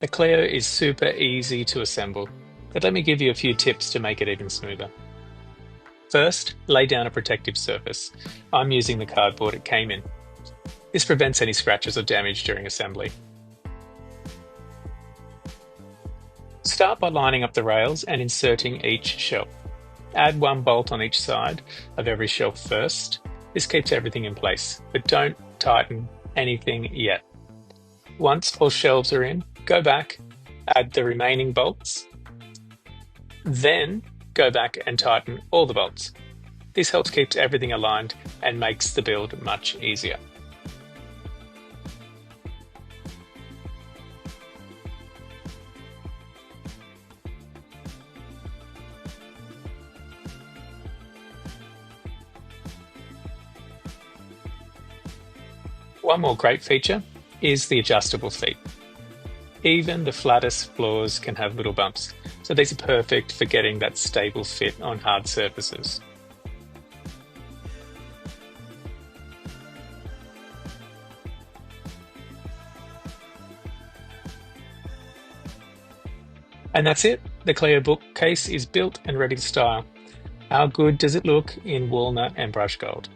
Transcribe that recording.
The Cleo is super easy to assemble, but let me give you a few tips to make it even smoother. First, lay down a protective surface. I'm using the cardboard it came in. This prevents any scratches or damage during assembly. Start by lining up the rails and inserting each shelf. Add one bolt on each side of every shelf first. This keeps everything in place, but don't tighten anything yet. Once all shelves are in, go back, add the remaining bolts, then go back and tighten all the bolts. This helps keep everything aligned and makes the build much easier. One more great feature is the adjustable feet. Even the flattest floors can have little bumps, so these are perfect for getting that stable fit on hard surfaces. And that's it. The Cleo bookcase is built and ready to style. How good does it look in walnut and brush gold?